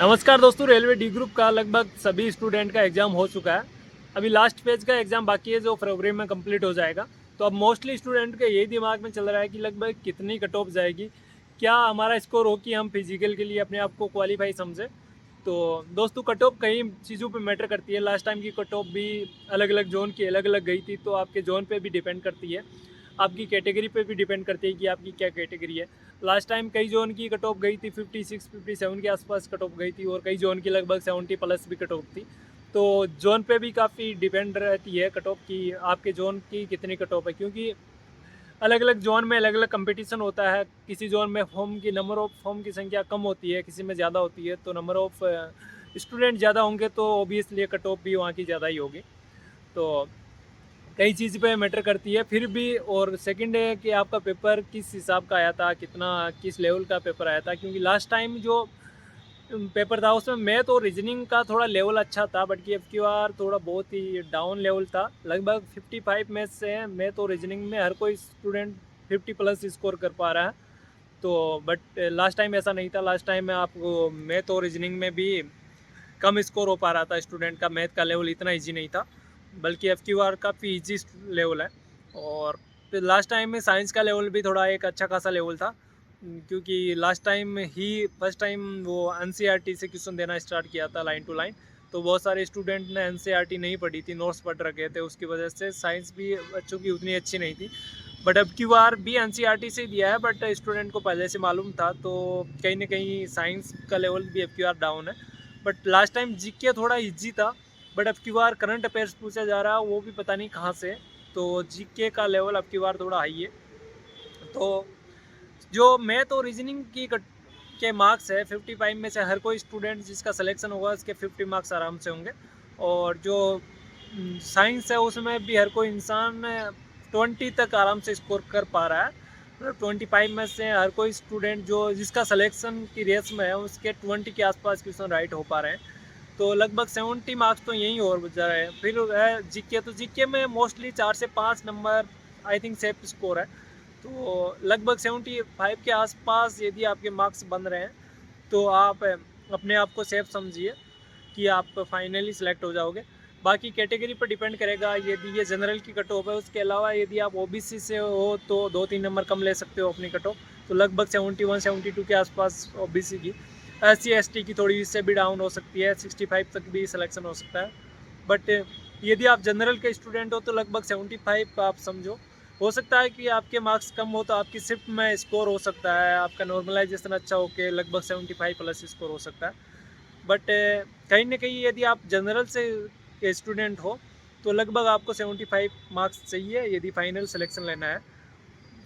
नमस्कार दोस्तों, railway D group का लगभग सभी स्टूडेंट का एग्ज़ाम हो चुका है। अभी लास्ट फेज़ का एग्ज़ाम बाकी है जो फरवरी में कंप्लीट हो जाएगा। तो अब मोस्टली स्टूडेंट के यही दिमाग में चल रहा है कि लगभग कितनी कट ऑफ जाएगी, क्या हमारा स्कोर हो कि हम फिजिकल के लिए अपने आप को क्वालिफाई समझें। तो दोस्तों, कट ऑफ कई चीज़ों पे मैटर करती है। लास्ट टाइम की कट ऑफ भी अलग अलग जोन की अलग अलग गई थी, तो आपके जोन पे भी डिपेंड करती है, आपकी कैटेगरी पे भी डिपेंड करती है कि आपकी क्या कैटेगरी है। लास्ट टाइम कई जोन की कट ऑफ गई थी 56 57 के आसपास कट ऑफ गई थी, और कई जोन की लगभग 70 प्लस भी कट ऑफ थी। तो जोन पे भी काफ़ी डिपेंड रहती है कट ऑफ की, आपके जोन की कितनी कट ऑफ है, क्योंकि अलग अलग जोन में अलग अलग कंपटीशन होता है। किसी जोन में फॉर्म की नंबर ऑफ फॉर्म की संख्या कम होती है, किसी में ज़्यादा होती है। तो नंबर ऑफ स्टूडेंट ज़्यादा होंगे तो ऑब्वियसली कट ऑफ भी वहाँ की ज़्यादा ही होगी। तो कई चीज़ पे मैटर करती है फिर भी। और सेकंड है कि आपका पेपर किस हिसाब का आया था, कितना किस लेवल का पेपर आया था, क्योंकि लास्ट टाइम जो पेपर था उसमें मैथ और रीजनिंग का थोड़ा लेवल अच्छा था, बट कि FQR थोड़ा बहुत ही डाउन लेवल था। लगभग 55 में से मैथ और रीजनिंग में हर कोई स्टूडेंट 50 प्लस स्कोर कर पा रहा है। तो बट लास्ट टाइम ऐसा नहीं था। लास्ट टाइम में आपको मैथ और रीजनिंग में भी कम स्कोर हो पा रहा था स्टूडेंट का। मैथ का लेवल इतना ईजी नहीं था, बल्कि FQR काफ़ी ईजी लेवल है। और फिर लास्ट टाइम में साइंस का लेवल भी थोड़ा एक अच्छा खासा लेवल था, क्योंकि लास्ट टाइम ही फर्स्ट टाइम वो NCERT से क्वेश्चन देना स्टार्ट किया था लाइन टू लाइन। तो बहुत सारे स्टूडेंट ने NCERT नहीं पढ़ी थी, नोट्स पढ़ रखे थे, उसकी वजह से साइंस भी बच्चों की उतनी अच्छी नहीं थी। बट अब FQR भी NCERT से दिया है, बट स्टूडेंट को पहले से मालूम था, तो कहीं ना कहीं साइंस का लेवल भी FQR डाउन है। बट लास्ट टाइम GK थोड़ा इजी था, बट FQR करंट अफेयर्स पूछा जा रहा है, वो भी पता नहीं कहाँ से। तो GK का लेवल FQR थोड़ा हाई है। तो जो मैथ और रीजनिंग की के मार्क्स है 55 में से हर कोई स्टूडेंट जिसका सिलेक्शन होगा उसके 50 मार्क्स आराम से होंगे। और जो साइंस है उसमें भी हर कोई इंसान 20 तक आराम से स्कोर कर पा रहा है। मतलब 25 में से हर कोई स्टूडेंट जो जिसका सिलेक्शन की रेस में है उसके 20 के आसपास क्वेश्चन राइट हो पा रहे हैं। तो लगभग 70 मार्क्स तो यहीं और जा रहे हैं। फिर है GK, तो GK में मोस्टली 4 से 5 number I think safe score है। तो लगभग 75 के आसपास यदि आपके मार्क्स बन रहे हैं तो आप अपने आप को सेफ समझिए कि आप फाइनली सिलेक्ट हो जाओगे। बाकी कैटेगरी पर डिपेंड करेगा। यदि ये जनरल की कट ऑफ है, उसके अलावा यदि आप OBC से हो तो 2-3 नंबर कम ले सकते हो अपनी कट ऑफ। तो लगभग 71-72 के आसपास OBC की। SC ST की थोड़ी इससे भी डाउन हो सकती है, 65 तक भी सिलेक्शन हो सकता है। बट यदि आप जनरल के स्टूडेंट हो तो लगभग 75 आप समझो। हो सकता है कि आपके मार्क्स कम हो तो आपकी शिफ्ट में स्कोर हो सकता है, आपका नॉर्मलाइजेशन अच्छा हो के लगभग 75 प्लस स्कोर हो सकता है। बट कहीं ना कहीं यदि आप जनरल से के स्टूडेंट हो तो लगभग आपको 75 मार्क्स चाहिए यदि फाइनल सिलेक्शन लेना है,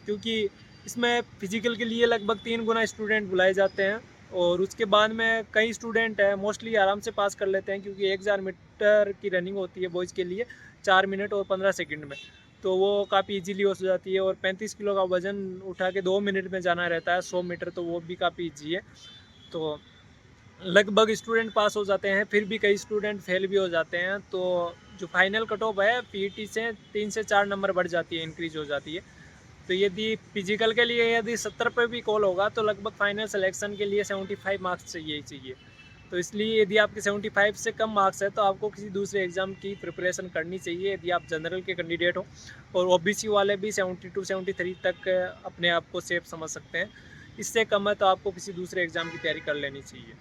क्योंकि इसमें फिजिकल के लिए लगभग 3 गुना स्टूडेंट बुलाए जाते हैं। और उसके बाद में कई स्टूडेंट हैं मोस्टली आराम से पास कर लेते हैं, क्योंकि 1000 मीटर की रनिंग होती है बॉयज़ के लिए 4 मिनट और 15 सेकंड में। तो वो काफ़ी इजीली हो जाती है। और 35 किलो का वज़न उठा के 2 मिनट में जाना रहता है 100 मीटर, तो वो भी काफ़ी ईजी है। तो लगभग स्टूडेंट पास हो जाते हैं, फिर भी कई स्टूडेंट फेल भी हो जाते हैं। तो जो फाइनल कट ऑफ है PET से 3 से 4 नंबर बढ़ जाती है, इंक्रीज हो जाती है। तो यदि फिजिकल के लिए यदि 70 पे भी कॉल होगा तो लगभग फाइनल सिलेक्शन के लिए 75 मार्क्स चाहिए ही चाहिए। तो इसलिए यदि आपके 75 से कम मार्क्स है तो आपको किसी दूसरे एग्ज़ाम की प्रिपरेशन करनी चाहिए यदि आप जनरल के कैंडिडेट हो। और OBC वाले भी 72-73 तक अपने आप को सेफ समझ सकते हैं। इससे कम है तो आपको किसी दूसरे एग्ज़ाम की तैयारी कर लेनी चाहिए।